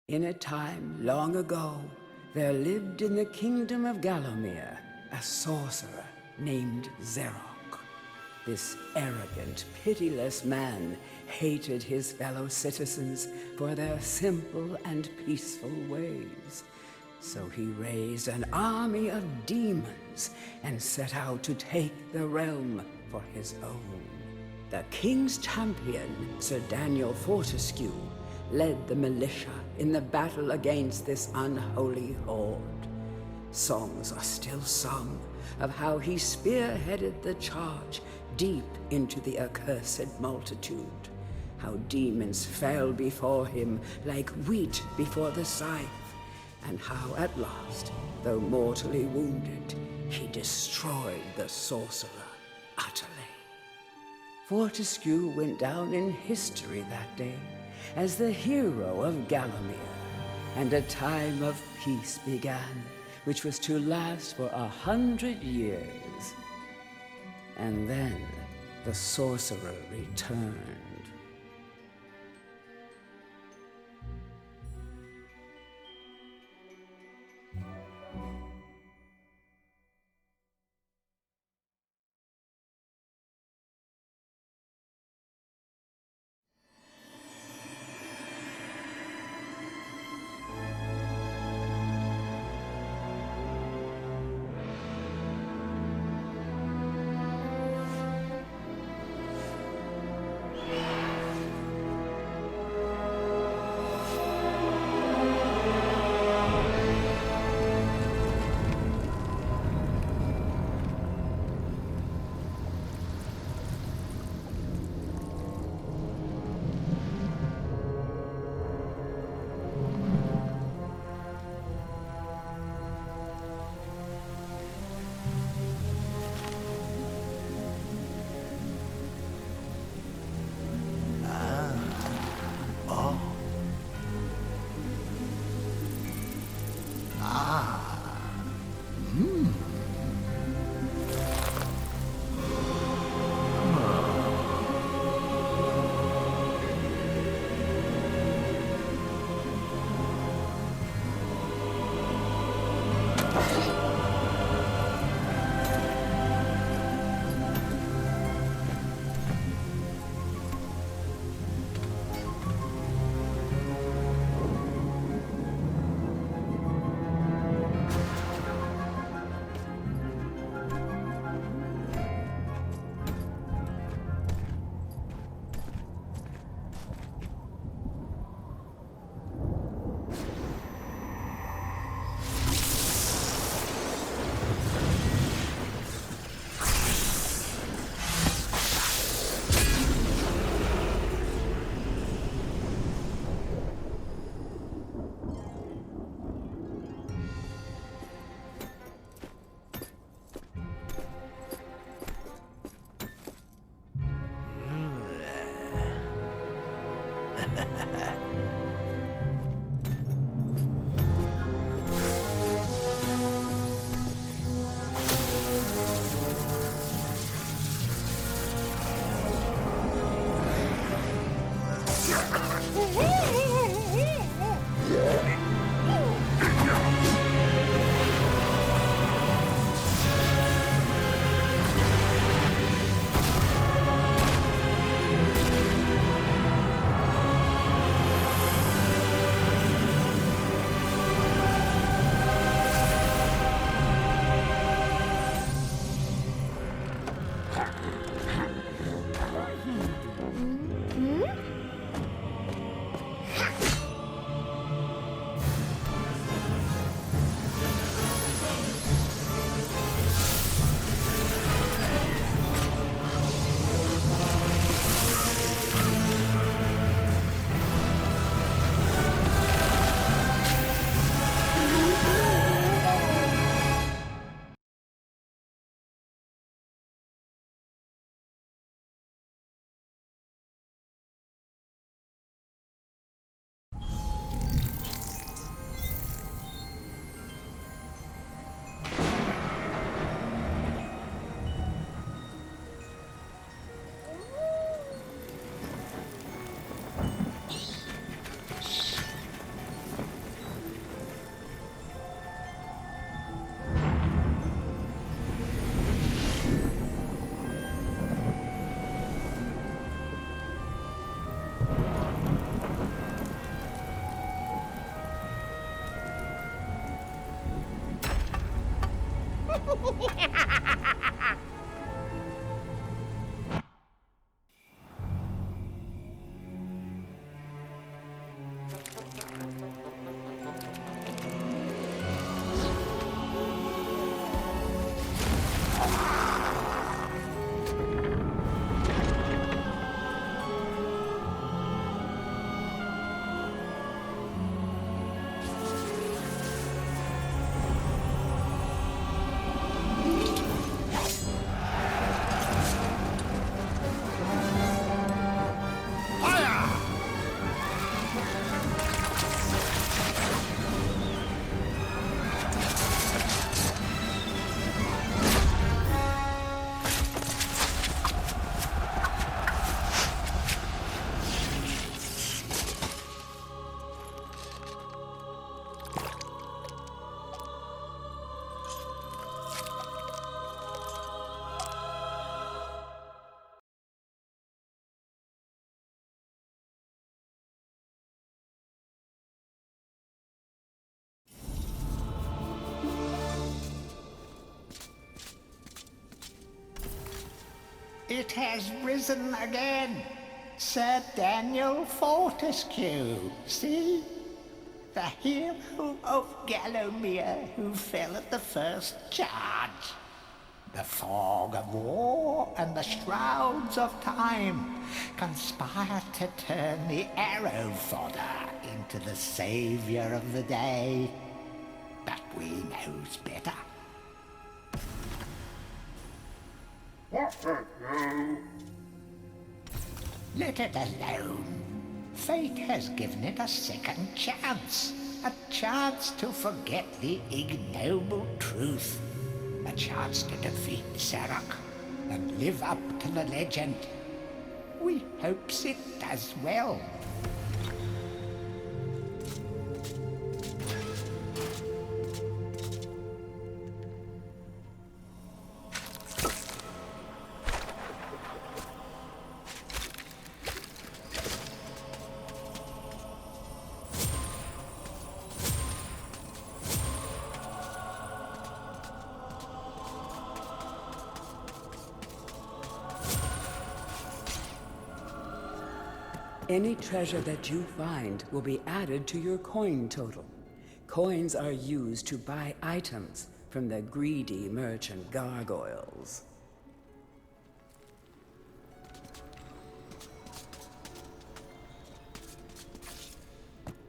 In a time long ago, there lived in the kingdom of Gallowmere a sorcerer named Zerok. This arrogant, pitiless man hated his fellow citizens for their simple and peaceful ways. So he raised an army of demons and set out to take the realm for his own. The king's champion, Sir Daniel Fortescue, led the militia in the battle against this unholy horde. Songs are still sung of how he spearheaded the charge deep into the accursed multitude, how demons fell before him like wheat before the scythe, and how at last, though mortally wounded, he destroyed the sorcerer utterly. Fortescue went down in history that day as the hero of Gallowmere, and a time of peace began, which was to last for 100 years. And then the sorcerer returned. It has risen again. Sir Daniel Fortescue, see? The hero of Gallowmere who fell at the first charge. The fog of war and the shrouds of time conspire to turn the arrow fodder into the saviour of the day. But we knows better. Let it alone. Fate has given it a second chance. A chance to forget the ignoble truth. A chance to defeat Zarok and live up to the legend. We hopes it does well. Any treasure that you find will be added to your coin total. Coins are used to buy items from the greedy merchant gargoyles.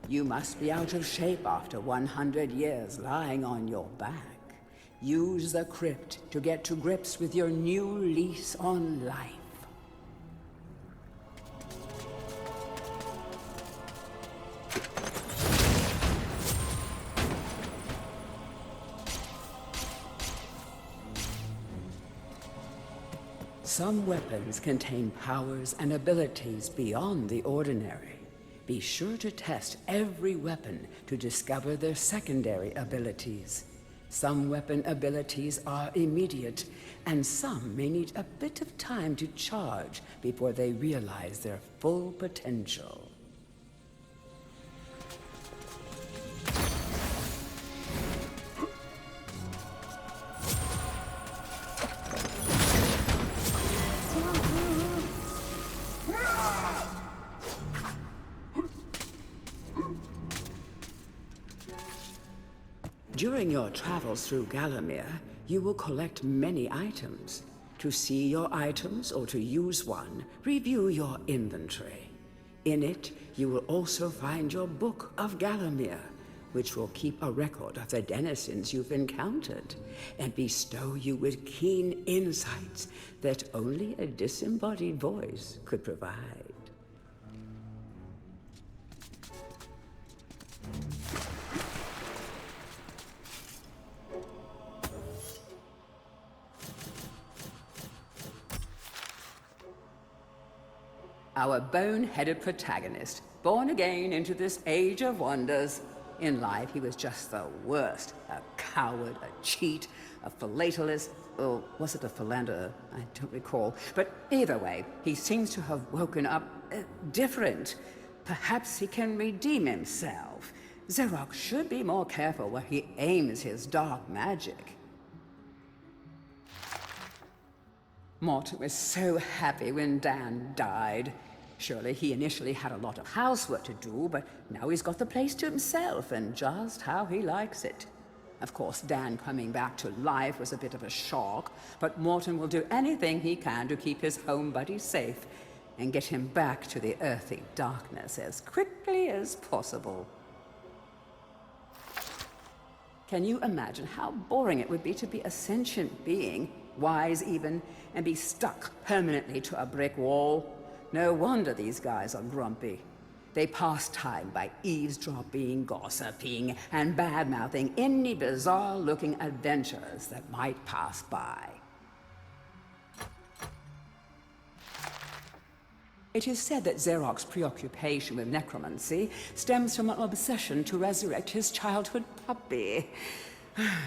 You must be out of shape after 100 years lying on your back. Use the Crypt to get to grips with your new lease on life. Some weapons contain powers and abilities beyond the ordinary. Be sure to test every weapon to discover their secondary abilities. Some weapon abilities are immediate, and some may need a bit of time to charge before they realize their full potential. During your travels through Gallowmere, you will collect many items. To see your items or to use one, review your inventory. In it, you will also find your Book of Gallowmere, which will keep a record of the denizens you've encountered and bestow you with keen insights that only a disembodied voice could provide. Our bone-headed protagonist, born again into this age of wonders. In life, he was just the worst. A coward, a cheat, a philatelist, or was it a philanderer? I don't recall. But either way, he seems to have woken up different. Perhaps he can redeem himself. Zarok should be more careful where he aims his dark magic. Morton was so happy when Dan died. Surely he initially had a lot of housework to do, but now he's got the place to himself and just how he likes it. Of course, Dan coming back to life was a bit of a shock, but Morton will do anything he can to keep his home buddy safe and get him back to the earthly darkness as quickly as possible. Can you imagine how boring it would be to be a sentient being, wise even, and be stuck permanently to a brick wall? No wonder these guys are grumpy. They pass time by eavesdropping, gossiping, and bad-mouthing any bizarre-looking adventurers that might pass by. It is said that Xeroc's preoccupation with necromancy stems from an obsession to resurrect his childhood puppy.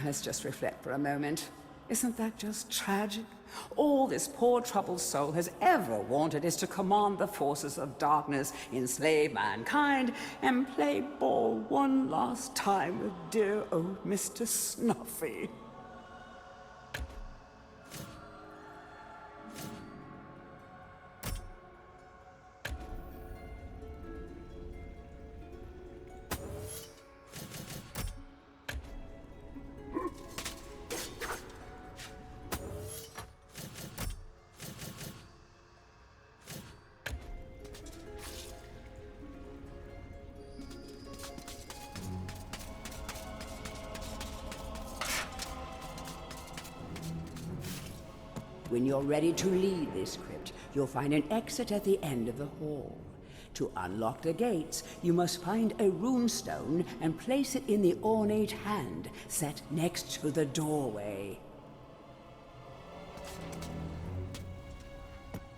Let's just reflect for a moment. Isn't that just tragic? All this poor troubled soul has ever wanted is to command the forces of darkness, enslave mankind, and play ball one last time with dear old Mr. Snuffy. When you're ready to leave this crypt, you'll find an exit at the end of the hall. To unlock the gates, you must find a runestone and place it in the ornate hand set next to the doorway.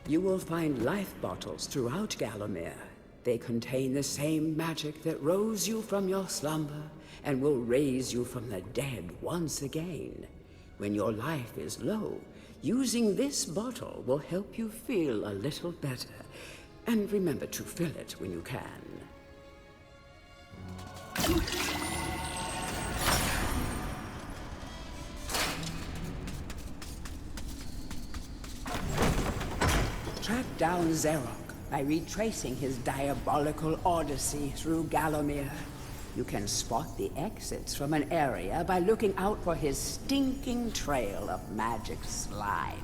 You will find life bottles throughout Gallowmere. They contain the same magic that rose you from your slumber and will raise you from the dead once again. When your life is low, using this bottle will help you feel a little better. And remember to fill it when you can. Track down Xeroc by retracing his diabolical odyssey through Gallowmere. You can spot the exits from an area by looking out for his stinking trail of magic slime.